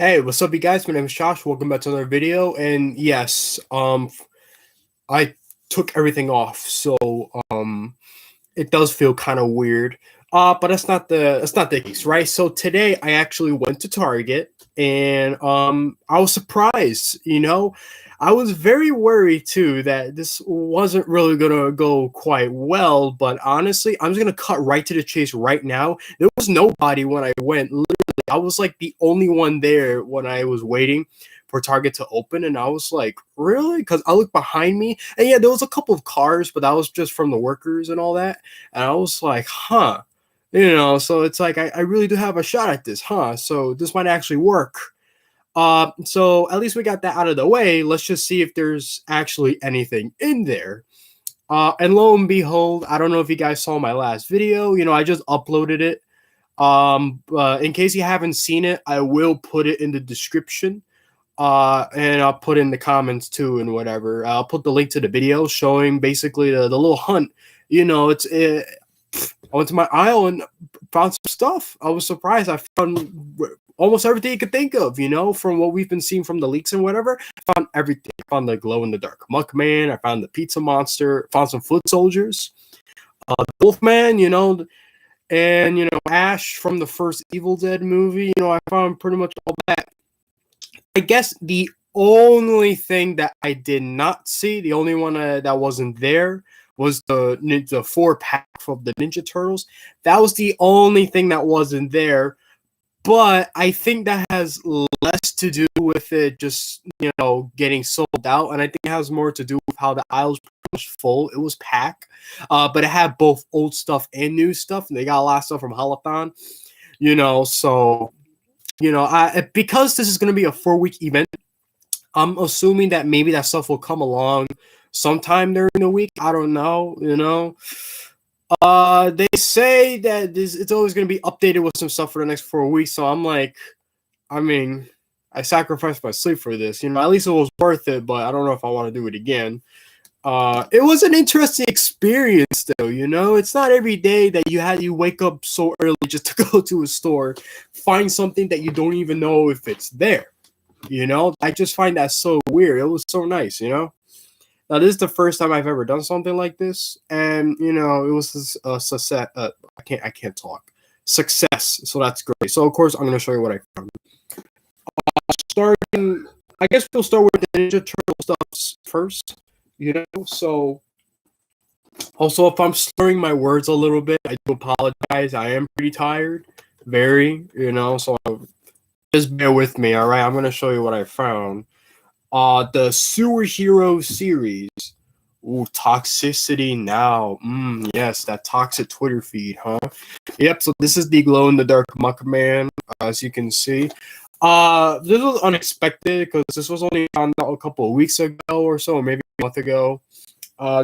Hey, what's up, you guys? My name is Josh. Welcome back to another video. And yes, I took everything off, so it does feel kind of weird. But that's not the case, right? So today I actually went to Target, and I was surprised. I was very worried too that this wasn't really gonna go quite well. But honestly, I'm just gonna cut right to the chase right now. There was nobody when I went. I was like the only one there when I was waiting for Target to open, and I was like, really? Because I looked behind me, and yeah, there was a couple of cars, but that was just from the workers and all that. And I was like, huh, so it's like I really do have a shot at this, huh? So this might actually work. So at least we got that out of the way. Let's just see if there's actually anything in there. And lo and behold, I don't know if you guys saw my last video. I just uploaded it. In case you haven't seen it, I will put it in the description. And I'll put in the comments too, and whatever. I'll put the link to the video showing basically the little hunt. I went to my aisle and found some stuff. I was surprised. I found almost everything you could think of, from what we've been seeing from the leaks and whatever. I found everything. I found the glow in the dark Muckman. I found the pizza monster. Found some foot soldiers. Wolfman, and Ash from the first Evil Dead movie. I found pretty much all that. I guess the only thing that I did not see, the only one that wasn't there, was the 4-pack of the Ninja Turtles. That was the only thing that wasn't there. But I think that has less to do with it just, getting sold out. And I think it has more to do with how the aisles was full. It was packed. But it had both old stuff and new stuff. And they got a lot of stuff from Haulathon. So, because this is going to be a 4-week event, I'm assuming that maybe that stuff will come along sometime during the week. I don't know, They say that it's always going to be updated with some stuff for the next 4 weeks. So I'm like, I sacrificed my sleep for this. At least it was worth it, but I don't know if I want to do it again. It was an interesting experience, though. It's not every day that you wake up so early just to go to a store, find something that you don't even know if it's there. I just find that so weird. It was so nice. Now, this is the first time I've ever done something like this, and it was a success. I can't talk. Success. So that's great. So of course I'm going to show you what I found. Starting, I guess we'll start with the Ninja Turtle stuff first. So also, if I'm slurring my words a little bit, I do apologize. I am pretty tired, very. So just bear with me. All right, I'm going to show you what I found. The superhero series. Ooh, toxicity now. Yes, that toxic Twitter feed, huh? Yep, so this is the glow-in-the-dark Muckman, as you can see. This was unexpected because this was only found out a couple of weeks ago or so, maybe a month ago.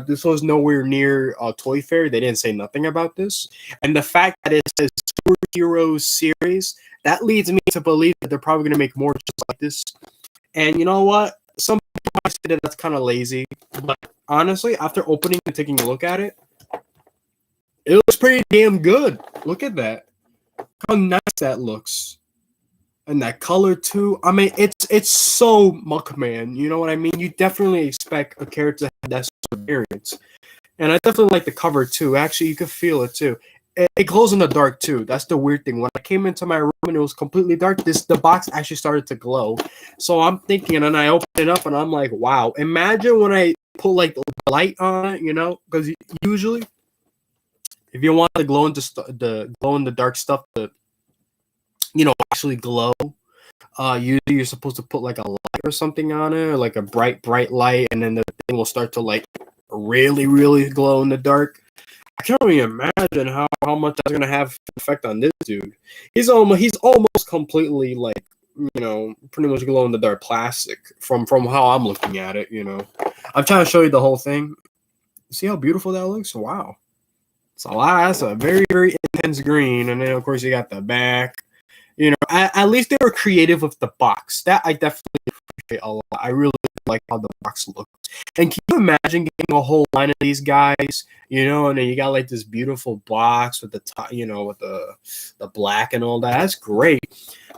This was nowhere near Toy Fair. They didn't say nothing about this. And the fact that it says superhero series, that leads me to believe that they're probably going to make more just like this. And you know what? Some people might say that that's kind of lazy, but honestly, after opening and taking a look at it, it looks pretty damn good. Look at that. How nice that looks. And that color too. It's so Muckman. You know what I mean? You definitely expect a character to have that sort of appearance. And I definitely like the cover too. Actually, you can feel it too. It glows in the dark too. That's the weird thing. When I came into my room and it was completely dark, the box actually started to glow. So I'm thinking, and I open it up, and I'm like, wow. Imagine when I put like the light on it, because usually, if you want the glow in the dark stuff to, actually glow, usually you're supposed to put like a light or something on it, or like a bright light, and then the thing will start to like really, really glow in the dark. I can't really imagine how much that's gonna have an effect on this dude. He's almost completely like, pretty much glow in the dark plastic from how I'm looking at it. I'm trying to show you the whole thing. See how beautiful that looks? Wow, it's a lot. That's a very, very intense green, and then of course you got the back. At least they were creative with the box. That I definitely appreciate a lot. I really like how the box looks. And can you imagine getting a whole line of these guys, and then you got like this beautiful box with the top, with the black and all that. That's great.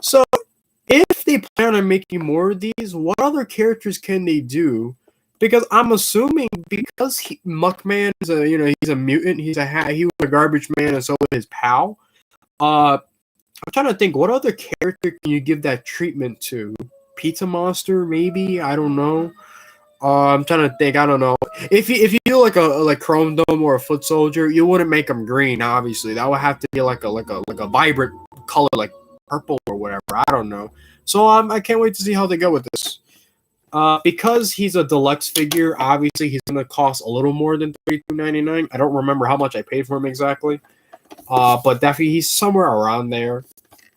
So if they plan on making more of these, what other characters can they do? Because I'm assuming because Muckman is a he's a mutant, he was a garbage man, and so was his pal. I'm trying to think what other character can you give that treatment to? Pizza Monster, maybe? I don't know. I'm trying to think. I don't know. If you do like Chrome Dome or a Foot Soldier, you wouldn't make them green. Obviously, that would have to be like a vibrant color, like purple or whatever. I don't know. So I can't wait to see how they go with this. Because he's a deluxe figure, obviously he's gonna cost a little more than $32.99. I don't remember how much I paid for him exactly. But definitely he's somewhere around there.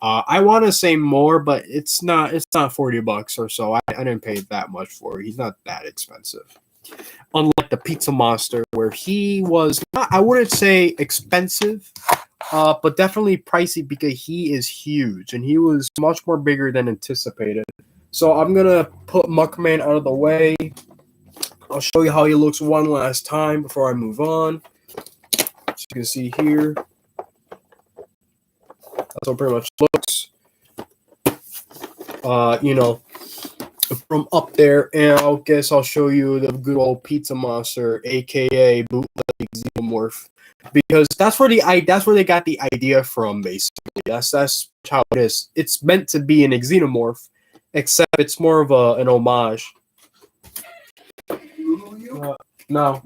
I want to say more, but it's not $40 or so. I didn't pay that much for it. He's not that expensive. Unlike the Pizza Monster, where he was not, I wouldn't say expensive, but definitely pricey because he is huge and he was much more bigger than anticipated. So I'm gonna put Muckman out of the way. I'll show you how he looks one last time before I move on. As you can see here, that's how it pretty much looks. From up there, and I guess I'll show you the good old Pizza Monster, aka bootleg Xenomorph, because that's where they got the idea from. Basically, that's how it is. It's meant to be an Xenomorph, except it's more of an homage. No,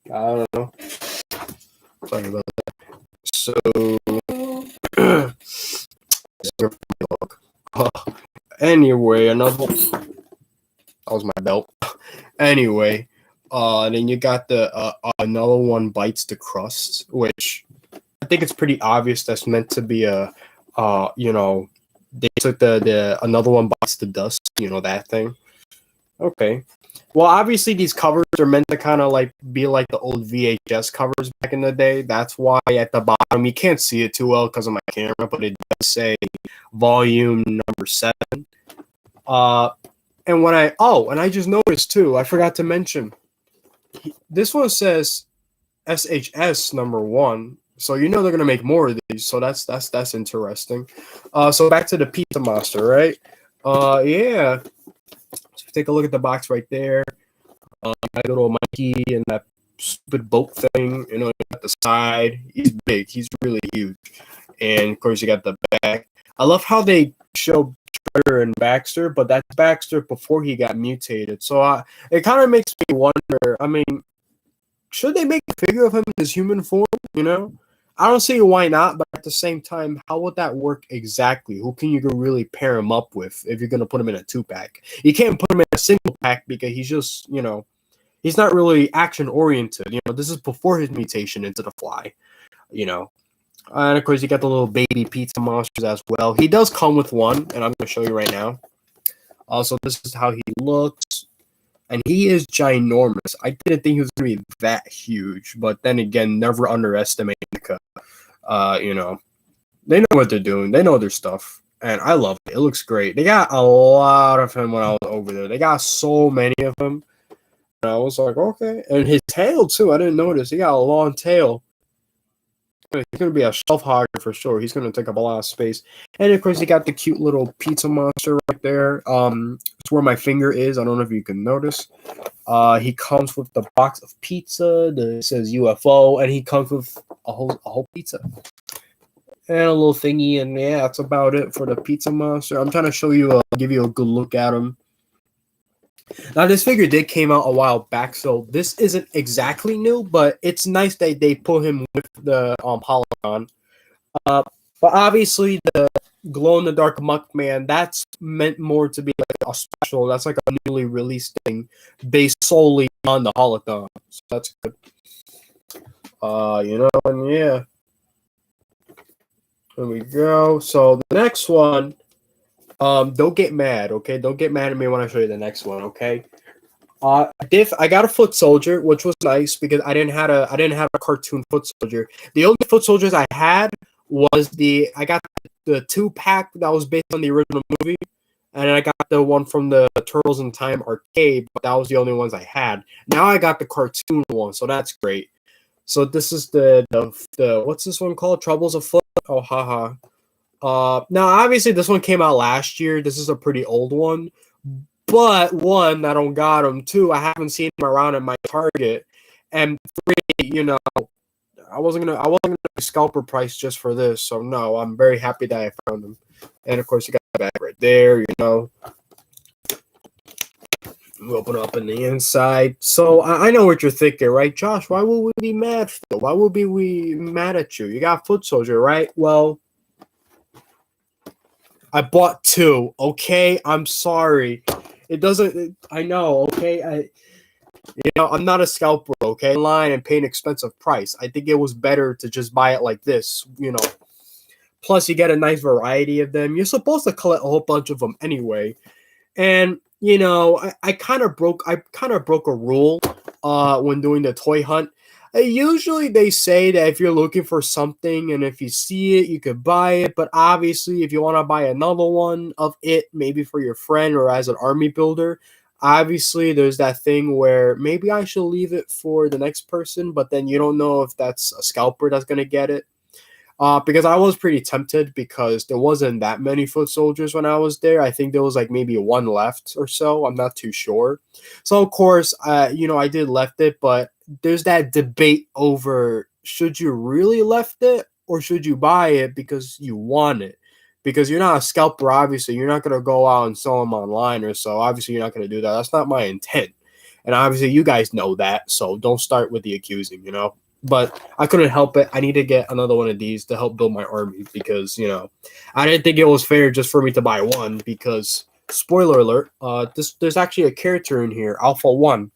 I don't know. Sorry about that. So. Anyway, another. That was my belt. Anyway, then you got the another one bites the crust, which I think it's pretty obvious that's meant to be a they took the another one bites the dust, that thing. Okay. Well, obviously these covers are meant to kind of like be like the old VHS covers back in the day. That's why at the bottom you can't see it too well because of my camera, but it does say volume number 7. And and I just noticed too, I forgot to mention, this one says SHS number 1. So they're gonna make more of these. So that's interesting. So back to the Pizza Monster, right? Yeah. So take a look at the box right there. My little Mikey and that stupid boat thing, at the side. He's big. He's really huge. And of course, you got the back. I love how they show Shredder and Baxter, but that's Baxter before he got mutated. So it kind of makes me wonder. I mean, should they make a figure of him in his human form? I don't see why not, but at the same time, how would that work exactly? Who can you really pair him up with if you're going to put him in a 2-pack? You can't put him in a single pack because he's just, he's not really action oriented. This is before his mutation into the Fly, And of course, you got the little baby Pizza Monsters as well. He does come with one, and I'm going to show you right now. Also, this is how he looks. And he is ginormous. I didn't think he was going to be that huge. But then again, never underestimate Nika. They know what they're doing. They know their stuff. And I love it. It looks great. They got a lot of him when I was over there. They got so many of them. And I was like, okay. And his tail, too. I didn't notice. He got a long tail. He's going to be a shelf hogger for sure. He's going to take up a lot of space. And, of course, you got the cute little Pizza Monster right there. It's where my finger is. I don't know if you can notice. He comes with the box of pizza. It says UFO. And he comes with a whole pizza. And a little thingy. And, yeah, that's about it for the Pizza Monster. I'm trying to show you, give you a good look at him. Now, this figure did came out a while back, so this isn't exactly new, but it's nice that they put him with the Haulathon. But obviously, the glow-in-the-dark Muckman, that's meant more to be like a special. That's like a newly released thing based solely on the Haulathon. So that's good. And yeah. There we go. So the next one. Don't get mad, okay? Don't get mad at me when I show you the next one, okay? I got a Foot Soldier, which was nice because I didn't have a cartoon Foot Soldier. The only Foot Soldiers I had was I got the 2-pack that was based on the original movie, and I got the one from the Turtles in Time arcade, but that was the only ones I had. Now I got the cartoon one, so that's great. So this is the what's this one called? Troubles Afoot? Oh, haha. Now obviously this one came out last year. This is a pretty old one, but one, I don't got them. Two, I haven't seen them around at my Target, and three, I wasn't gonna do scalper price just for this. So no, I'm very happy that I found them. And of course, you got the bag right there. We open up in the inside. So I know what you're thinking, right, Josh? Why would we be mad still? Why would we mad at you? You got Foot Soldier, right? Well, I bought two. Okay, I'm sorry. It doesn't. I know. Okay, I'm not a scalper. Okay, online and pay an expensive price. I think it was better to just buy it like this. Plus you get a nice variety of them. You're supposed to collect a whole bunch of them anyway. And I kind of broke a rule when doing the toy hunt. Usually they say that if you're looking for something and if you see it, you could buy it. But obviously, if you want to buy another one of it, maybe for your friend or as an army builder, obviously there's that thing where maybe I should leave it for the next person, but then you don't know if that's a scalper that's gonna get it. Because I was pretty tempted because there wasn't that many foot soldiers when I was there. I think there was like maybe one left or so. I'm not too sure. So of course, I did left it, but there's that debate over should you really left it or should you buy it because you want it? Because you're not a scalper, obviously. You're not gonna go out and sell them online or so. Obviously, you're not gonna do that. That's not my intent. And obviously, you guys know that. So don't start with the accusing. But I couldn't help it. I need to get another one of these to help build my army because I didn't think it was fair just for me to buy one because spoiler alert, there's actually a character in here, Alpha 1.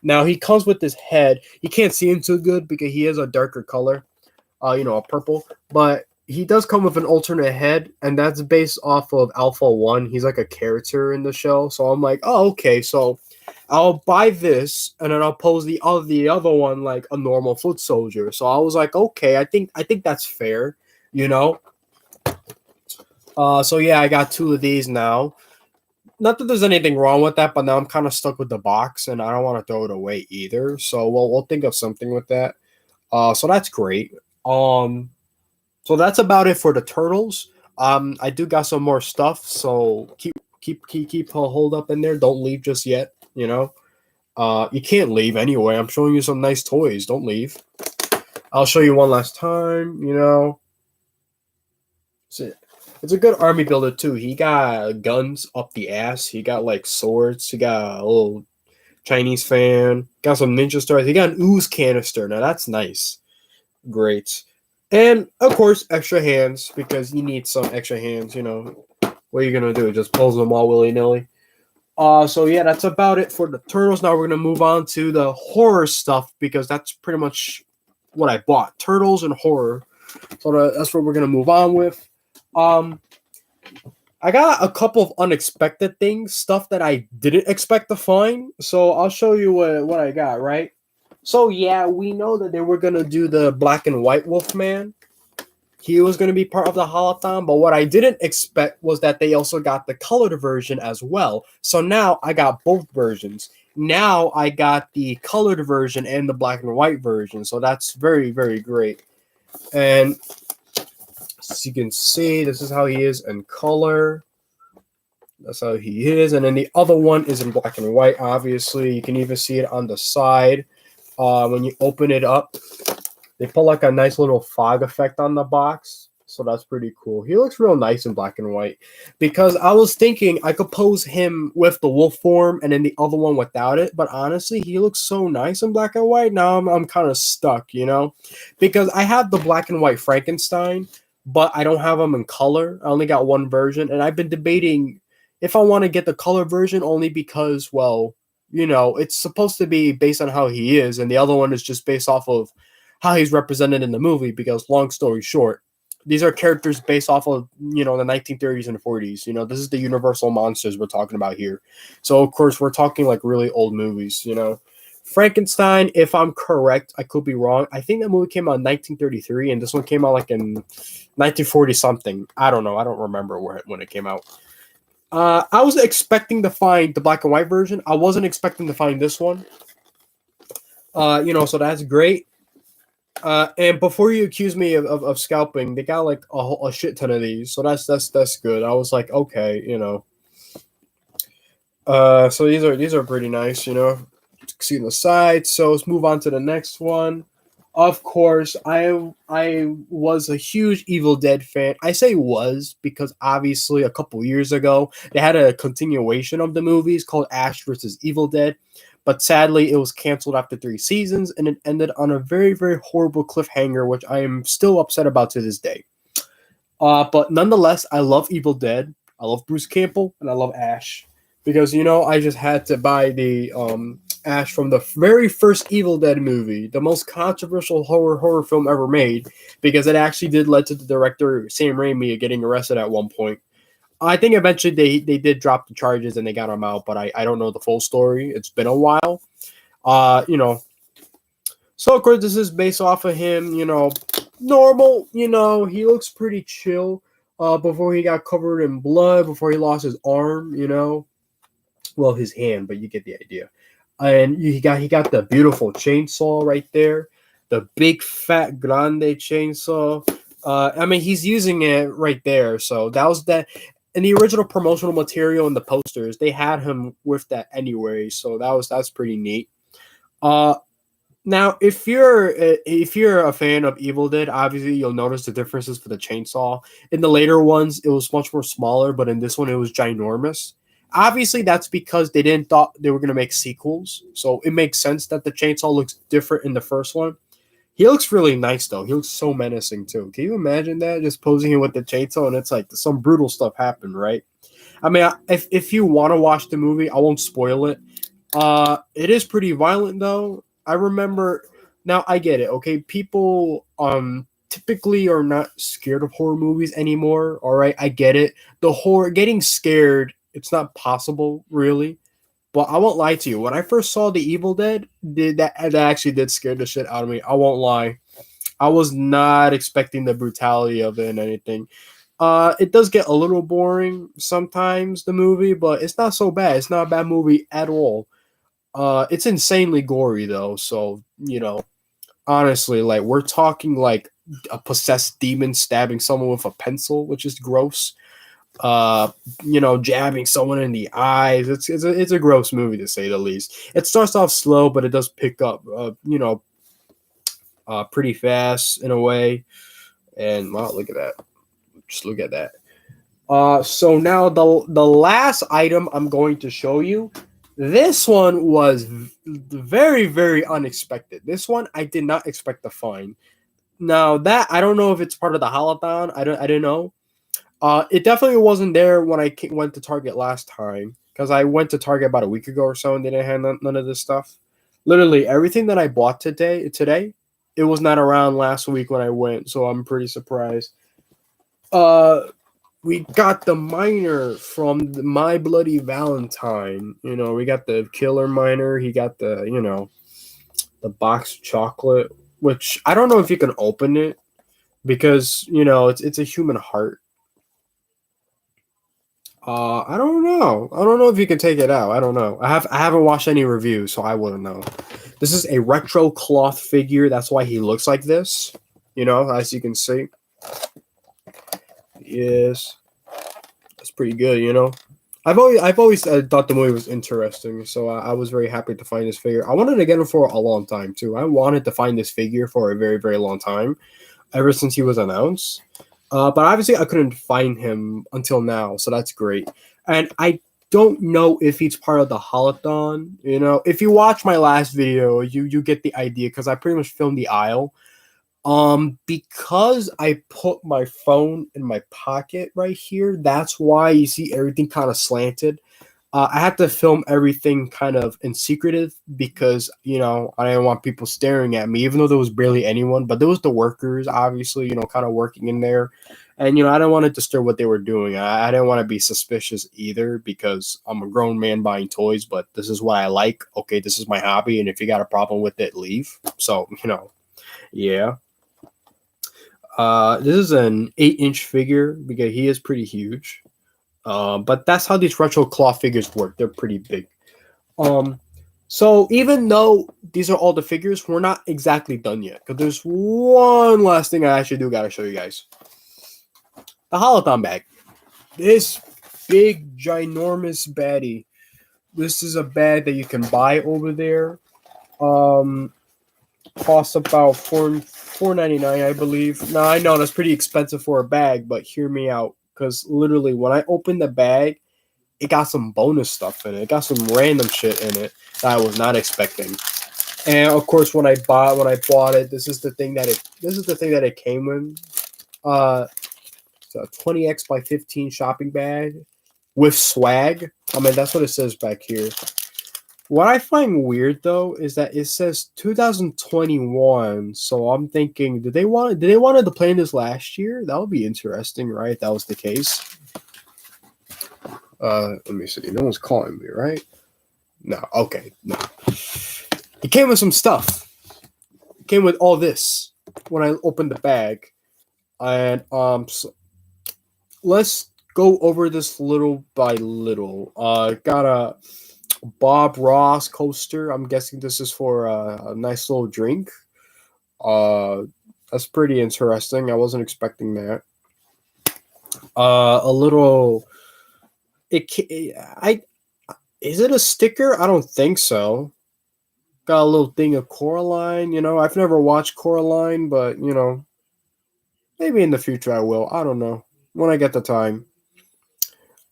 Now he comes with this head. You can't see him too good because he is a darker color, a purple, but he does come with an alternate head, and that's based off of Alpha 1. He's like a character in the show. So I'm like, oh, okay, so I'll buy this and then I'll pose the other one like a normal foot soldier. So I was like, okay, I think that's fair, you know. So yeah, I got two of these now. Not that there's anything wrong with that, but now I'm kind of stuck with the box and I don't want to throw it away either. So we'll think of something with that. So that's great. So that's about it for the turtles. I do got some more stuff, so keep a hold up in there. Don't leave just yet. You can't leave anyway. I'm showing you some nice toys. Don't leave. I'll show you one last time. It's a good army builder too. He got guns up the ass. He got like swords. He got a little Chinese fan. Got some ninja stars. He got an ooze canister. Now that's nice. Great. And of course, extra hands because you need some extra hands. What are you gonna do? Just pose them all willy nilly. So yeah, that's about it for the turtles. Now we're gonna move on to the horror stuff because that's pretty much what I bought: turtles and horror. So that's what we're gonna move on with. I got a couple of unexpected things, stuff that I didn't expect to find. So I'll show you what I got. Right. So yeah, we know that they were gonna do the black and white Wolfman. He was going to be part of the Haulathon, but what I didn't expect was that they also got the colored version as well. So now I got both versions. Now I got the colored version and the black and white version. So that's very, very great. And as you can see, this is how he is in color. That's how he is. And then the other one is in black and white, obviously. You can even see it on the side. When you open it up, they put like a nice little fog effect on the box. So that's pretty cool. He looks real nice in black and white. Because I was thinking I could pose him with the wolf form and then the other one without it. But honestly, he looks so nice in black and white. Now I'm kind of stuck, Because I have the black and white Frankenstein, but I don't have them in color. I only got one version. And I've been debating if I want to get the color version only because, well, it's supposed to be based on how he is. And the other one is just based off of how he's represented in the movie because long story short, these are characters based off of, the 1930s and 40s. This is the Universal monsters we're talking about here. So, of course, we're talking like really old movies, Frankenstein, if I'm correct, I could be wrong. I think that movie came out in 1933 and this one came out like in 1940 something. I don't know. I don't remember when it came out. I was expecting to find the black and white version. I wasn't expecting to find this one. So that's great. And before you accuse me of scalping, they got like a shit ton of these, so that's good. I was like, okay, you know. So these are pretty nice, you know. See the side. So let's move on to the next one. Of course, I was a huge Evil Dead fan. I say was because obviously a couple years ago they had a continuation of the movies called Ash versus Evil Dead, but sadly it was canceled after 3 seasons and it ended on a very very horrible cliffhanger, which I am still upset about to this day. But nonetheless, I love Evil Dead. I love Bruce Campbell, and I love Ash because you know I just had to buy the Ash from the very first Evil Dead movie, the most controversial horror film ever made, because it actually did lead to the director Sam Raimi getting arrested at one point. I think eventually they did drop the charges and they got him out, but I don't know the full story. It's been a while. You know, so of course this is based off of him, you know, normal, you know, he looks pretty chill. Before he got covered in blood, before he lost his arm, you know, well his hand, but you get the idea. And he got the beautiful chainsaw right there, the big fat grande chainsaw. I mean he's using it right there, so that was that. In the original promotional material and the posters, they had him with that anyway, so that's pretty neat. Uh, Now, if you're a fan of Evil Dead, obviously you'll notice the differences for the chainsaw. In the later ones, it was much more smaller, but in this one, it was ginormous. Obviously, that's because they didn't thought they were gonna make sequels, so it makes sense that the chainsaw looks different in the first one. He looks really nice though. He looks so menacing too. Can you imagine that? Just posing him with the chainsaw, and it's like some brutal stuff happened, right? I mean, if you want to watch the movie, I won't spoil it. It is pretty violent though. I remember now I get it. Okay, people typically are not scared of horror movies anymore. All right, I get it. The horror getting scared, it's not possible really. But I won't lie to you. When I first saw The Evil Dead, that actually did scare the shit out of me. I won't lie. I was not expecting the brutality of it and anything. It does get a little boring sometimes, the movie, but it's not so bad. It's not a bad movie at all. It's insanely gory though, so you know, honestly, like we're talking like a possessed demon stabbing someone with a pencil, which is gross. Uh, you know, jabbing someone in the eyes. It's a gross movie to say the least. It starts off slow, but it does pick up, you know, pretty fast in a way. And wow, look at that! Just look at that. So now the last item I'm going to show you. This one was very very unexpected. This one I did not expect to find. Now that I don't know if it's part of the Haulathon. I didn't know. It definitely wasn't there when I went to Target last time because I went to Target about a week ago or so and they didn't have none of this stuff. Literally everything that I bought today, it was not around last week when I went. So I'm pretty surprised. Uh, we got the miner from My Bloody Valentine. You know, we got the killer miner. He got the, you know, the box of chocolate, which I don't know if you can open it because, you know, it's a human heart. I don't know. I don't know if you can take it out. I don't know. I haven't watched any reviews, so I wouldn't know. This is a retro cloth figure. That's why he looks like this. You know, as you can see. Yes. That's pretty good, you know. I've always thought the movie was interesting, so I was very happy to find this figure. I wanted to get him for a long time too. I wanted to find this figure for a very very long time, ever since he was announced. But obviously I couldn't find him until now, so that's great. And I don't know if he's part of the Haulathon. You know, if you watch my last video, you get the idea because I pretty much filmed the aisle. Because I put my phone in my pocket right here, that's why you see everything kind of slanted. I had to film everything kind of in secretive because, you know, I didn't want people staring at me, even though there was barely anyone, but there was the workers, obviously, you know, kind of working in there. And, you know, I didn't want to disturb what they were doing. I didn't want to be suspicious either because I'm a grown man buying toys, but this is what I like. Okay, this is my hobby. And if you got a problem with it, leave. So, you know, yeah. This is an 8-inch figure because he is pretty huge. But that's how these retro claw figures work. They're pretty big. Um, So even though these are all the figures, we're not exactly done yet. Because there's one last thing I actually do gotta show you guys. The Haulathon bag. This big, ginormous baddie. This is a bag that you can buy over there. Costs about $4.99, I believe. Now I know that's pretty expensive for a bag, but hear me out. Because literally, when I opened the bag, it got some bonus stuff in it. It got some random shit in it that I was not expecting. And of course, when I bought it, this is the thing that it came with. It's a 20x by 15 shopping bag with swag. I mean, that's what it says back here. What I find weird though is that it says 2021. So I'm thinking, did they wanted to plan this last year? That would be interesting, right? If that was the case. Let me see. No one's calling me, right? No. Okay. No. It came with some stuff. It came with all this when I opened the bag, and so let's go over this little by little. Got a Bob Ross coaster. I'm guessing this is for a nice little drink. That's pretty interesting. I wasn't expecting that. A little. Is it a sticker? I don't think so. Got a little thing of Coraline. I've never watched Coraline, but maybe in the future I will. I don't know when I get the time.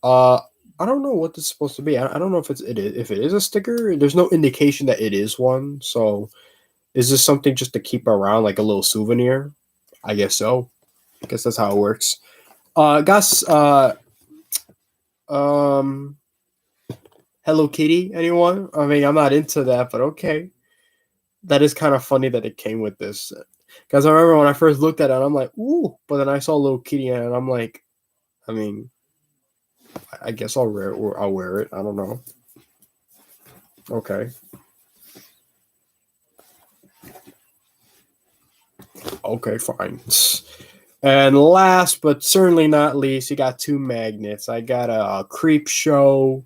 I don't know what this is supposed to be. I don't know if it is a sticker. There's no indication that it is one. So, is this something just to keep around, like a little souvenir? I guess so. I guess that's how it works. Gus, Hello Kitty, anyone? I mean, I'm not into that, but okay. That is kind of funny that it came with this. Because I remember when I first looked at it, I'm like, ooh. But then I saw Little Kitty and I'm like, I mean, I guess I'll wear it. I don't know. Okay. Okay, fine. And last but certainly not least, you got two magnets. I got a Creep Show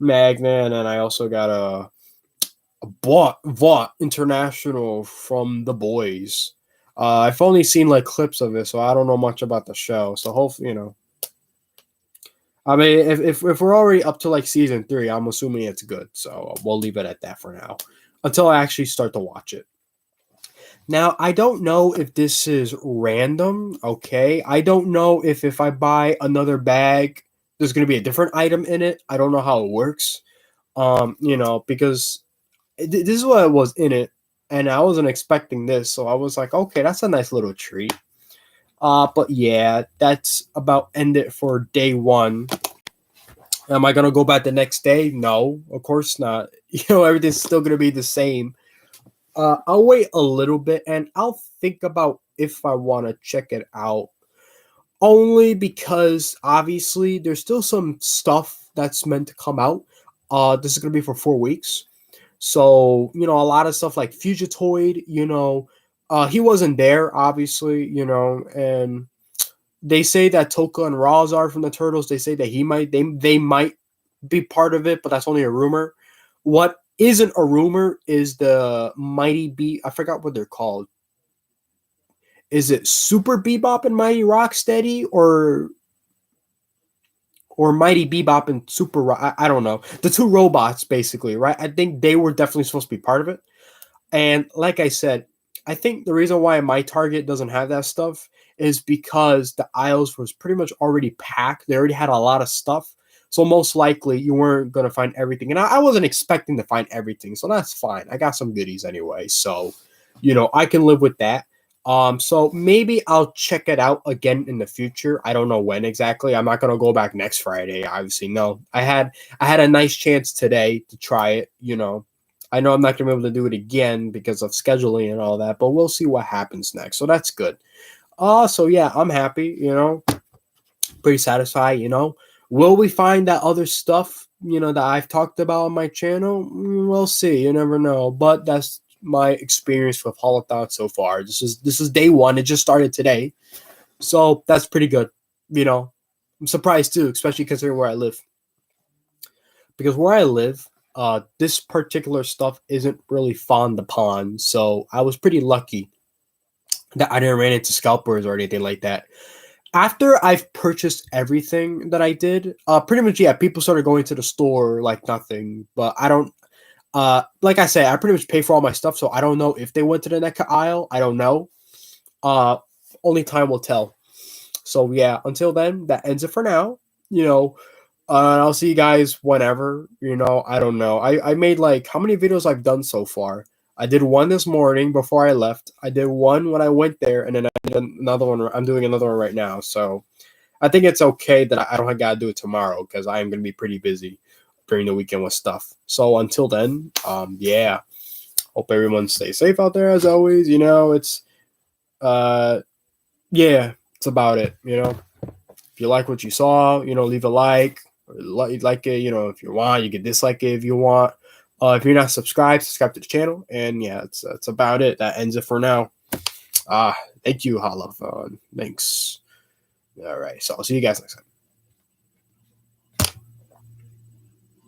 magnet, and I also got a Vought International from The Boys. I've only seen like clips of it, so I don't know much about the show. So hopefully, I mean, if we're already up to like season 3, I'm assuming it's good. So we'll leave it at that for now until I actually start to watch it. Now, I don't know if this is random, okay? I don't know if I buy another bag, there's going to be a different item in it. I don't know how it works. Because this is what was in it, and I wasn't expecting this, so I was like, okay, that's a nice little treat. But yeah, that's about end it for day 1. Am I going to go back the next day? No, of course not. Everything's still going to be the same. I'll wait a little bit and I'll think about if I want to check it out. Only because obviously there's still some stuff that's meant to come out. This is gonna be for 4 weeks, so a lot of stuff like Fugitoid. He wasn't there, obviously. And they say that Toka and Razar from the Turtles. They say that they might be part of it, but that's only a rumor. What isn't a rumor is the Mighty B. I forgot what they're called. Is it Super Bebop and Mighty Rocksteady or Mighty Bebop and Super Rock? I don't know. The two robots, basically, right? I think they were definitely supposed to be part of it. And like I said, I think the reason why my Target doesn't have that stuff is because the aisles was pretty much already packed. They already had a lot of stuff. So most likely you weren't going to find everything. And I wasn't expecting to find everything. So that's fine. I got some goodies anyway. So, I can live with that. So maybe I'll check it out again in the future. I don't know when exactly. I'm not going to go back next Friday. Obviously, no. I had a nice chance today to try it, I know I'm not going to be able to do it again because of scheduling and all that, but we'll see what happens next. So that's good. So yeah, I'm happy, pretty satisfied, Will we find that other stuff, that I've talked about on my channel? We'll see. You never know. But that's my experience with Haulathon so far. This is day 1. It just started today. So that's pretty good. I'm surprised too, especially considering where I live. Because where I live, this particular stuff isn't really frowned upon, so I was pretty lucky that I didn't run into scalpers or anything like that. After I've purchased everything that I did, pretty much yeah, people started going to the store like nothing. But I don't like I said, I pretty much pay for all my stuff, so I don't know if they went to the next aisle. I don't know. Uh Only time will tell. So yeah, until then, that ends it for now. You know, I'll see you guys whenever. I don't know. I made like how many videos I've done so far. I did one this morning before I left. I did one when I went there, and then I did another one. I'm doing another one right now. So I think it's okay that I don't gotta do it tomorrow because I am gonna be pretty busy during the weekend with stuff. So until then, yeah. Hope everyone stays safe out there as always. It's yeah, it's about it. If you like what you saw, leave a like. Or like it, if you want, you can dislike it if you want. If you're not subscribed, subscribe to the channel. And yeah, that's about it. That ends it for now. Thank you, Haulathon. Thanks. All right, so I'll see you guys next time.